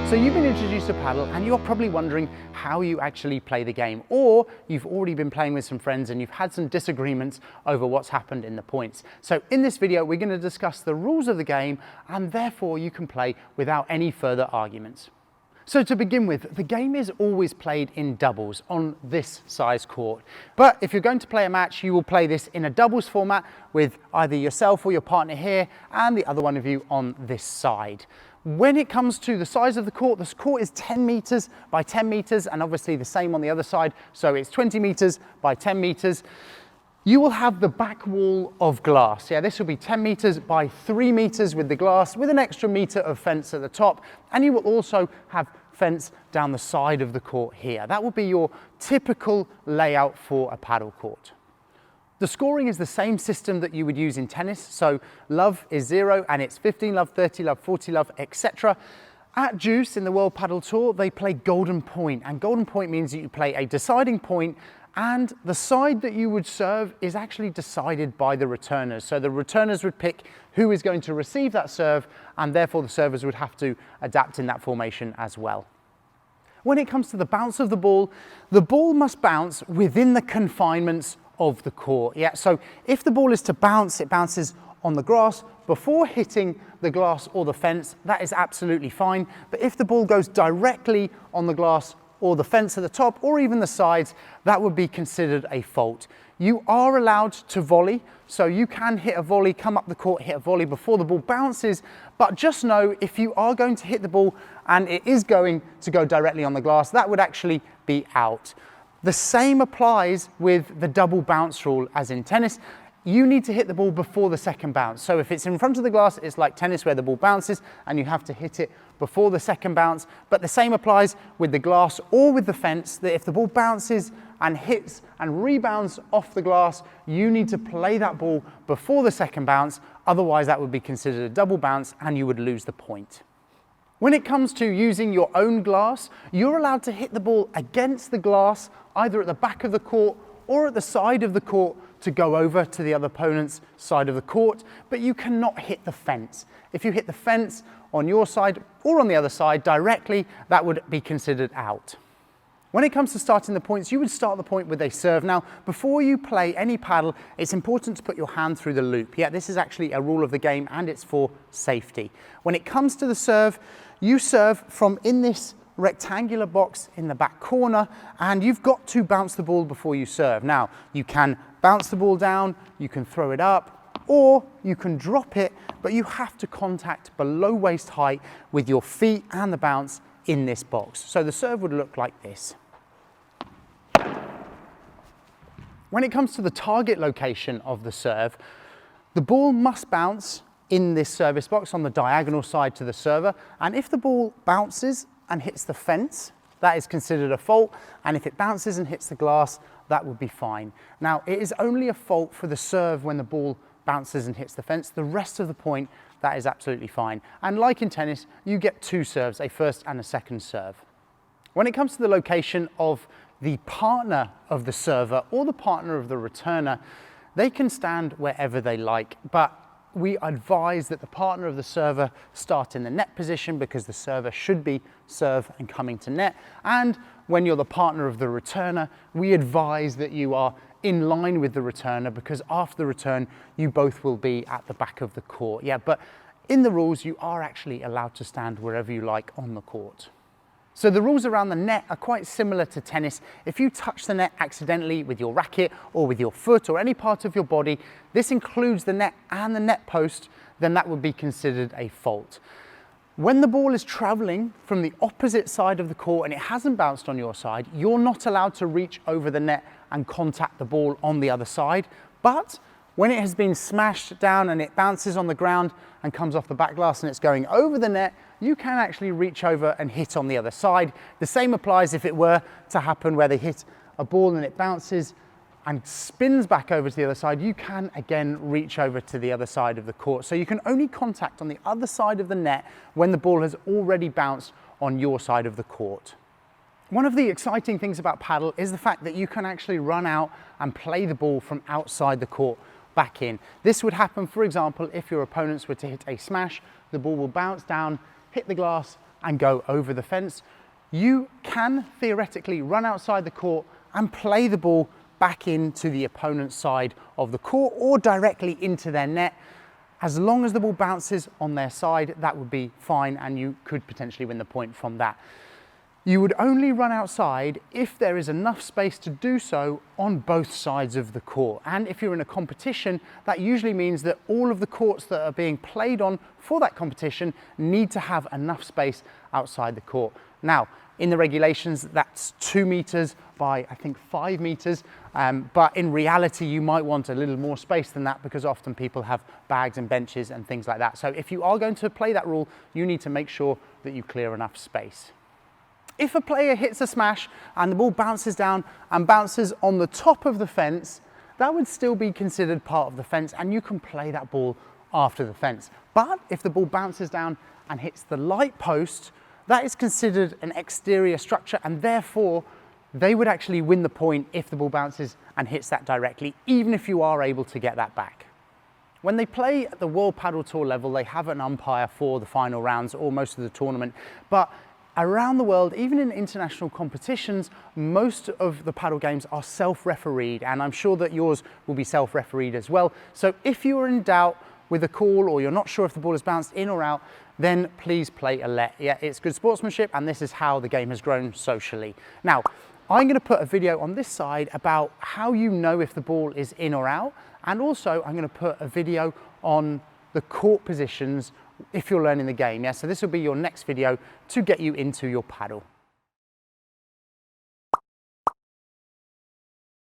So you've been introduced to paddle and you're probably wondering how you actually play the game, or you've already been playing with some friends and you've had some disagreements over what's happened in the points. So in this video we're going to discuss the rules of the game and therefore you can play without any further arguments. So to begin with, the game is always played in doubles on this size court. But if you're going to play a match, you will play this in a doubles format with either yourself or your partner here and the other one of you on this side. When it comes to the size of the court is 10 meters by 10 meters and obviously the same on the other side. So it's 20 meters by 10 meters. You will have the back wall of glass. Yeah, this will be 10 meters by 3 meters with the glass with an extra meter of fence at the top. And you will also have fence down the side of the court here. That will be your typical layout for a paddle court. The scoring is the same system that you would use in tennis. So love is 0 and it's 15 love, 30 love, 40 love, etc. At Juice in the World Padel Tour, they play golden point, and golden point means that you play a deciding point and the side that you would serve is actually decided by the returners. So the returners would pick who is going to receive that serve and therefore the servers would have to adapt in that formation as well. When it comes to the bounce of the ball must bounce within the confinements of the court. Yeah, so if the ball is to bounce, it bounces on the grass before hitting the glass or the fence, that is absolutely fine. But if the ball goes directly on the glass or the fence at the top or even the sides, that would be considered a fault. You are allowed to volley, so you can hit a volley, come up the court, hit a volley before the ball bounces, but just know if you are going to hit the ball and it is going to go directly on the glass, that would actually be out. The same applies with the double bounce rule as in tennis. You need to hit the ball before the second bounce. So if it's in front of the glass, it's like tennis where the ball bounces and you have to hit it before the second bounce. But the same applies with the glass or with the fence, that if the ball bounces and hits and rebounds off the glass, you need to play that ball before the second bounce. Otherwise, that would be considered a double bounce and you would lose the point. When it comes to using your own glass, you're allowed to hit the ball against the glass, either at the back of the court or at the side of the court to go over to the other opponent's side of the court, but you cannot hit the fence. If you hit the fence on your side or on the other side directly, that would be considered out. When it comes to starting the points, you would start the point with a serve. Now, before you play any paddle, it's important to put your hand through the loop. Yeah, this is actually a rule of the game and it's for safety. When it comes to the serve, you serve from in this rectangular box in the back corner and you've got to bounce the ball before you serve. Now, you can bounce the ball down, you can throw it up, or you can drop it, but you have to contact below waist height with your feet and the bounce in this box. So the serve would look like this. When it comes to the target location of the serve, the ball must bounce in this service box on the diagonal side to the server, and if the ball bounces and hits the fence, that is considered a fault, and if it bounces and hits the glass, that would be fine. Now, it is only a fault for the serve when the ball bounces and hits the fence. The rest of the point, that is absolutely fine. And like in tennis, you get two serves, a first and a second serve. When it comes to the location of the partner of the server or the partner of the returner, they can stand wherever they like, but we advise that the partner of the server start in the net position because the server should be serve and coming to net. And when you're the partner of the returner, we advise that you are in line with the returner because after the return, you both will be at the back of the court. Yeah, but in the rules, you are actually allowed to stand wherever you like on the court. So the rules around the net are quite similar to tennis. If you touch the net accidentally with your racket or with your foot or any part of your body, this includes the net and the net post, then that would be considered a fault. When the ball is traveling from the opposite side of the court and it hasn't bounced on your side, you're not allowed to reach over the net and contact the ball on the other side. But when it has been smashed down and it bounces on the ground and comes off the back glass and it's going over the net, you can actually reach over and hit on the other side. The same applies if it were to happen where they hit a ball and it bounces and spins back over to the other side. You can again reach over to the other side of the court. So you can only contact on the other side of the net when the ball has already bounced on your side of the court. One of the exciting things about paddle is the fact that you can actually run out and play the ball from outside the court back in. This would happen, for example, if your opponents were to hit a smash, the ball will bounce down, hit the glass, and go over the fence, you can theoretically run outside the court and play the ball back into the opponent's side of the court or directly into their net. As long as the ball bounces on their side, that would be fine, and you could potentially win the point from that. You would only run outside if there is enough space to do so on both sides of the court. And if you're in a competition, that usually means that all of the courts that are being played on for that competition need to have enough space outside the court. Now, in the regulations, that's 2 meters by, I think, 5 meters. But in reality, you might want a little more space than that, because often people have bags and benches and things like that. So if you are going to play that rule, you need to make sure that you clear enough space. If a player hits a smash and the ball bounces down and bounces on the top of the fence, that would still be considered part of the fence, and you can play that ball after the fence. But if the ball bounces down and hits the light post, that is considered an exterior structure, and therefore they would actually win the point if the ball bounces and hits that directly, even if you are able to get that back. When they play at the World Padel Tour level, they have an umpire for the final rounds or most of the tournament. But around the world, even in international competitions, most of the paddle games are self-refereed, and I'm sure that yours will be self-refereed as well. So if you are in doubt with a call, or you're not sure if the ball has bounced in or out, then please play a let. Yeah, it's good sportsmanship, and this is how the game has grown socially. Now, I'm going to put a video on this side about how you know if the ball is in or out, and also I'm going to put a video on the court positions if you're learning the game. Yeah, so this will be your next video to get you into your paddle.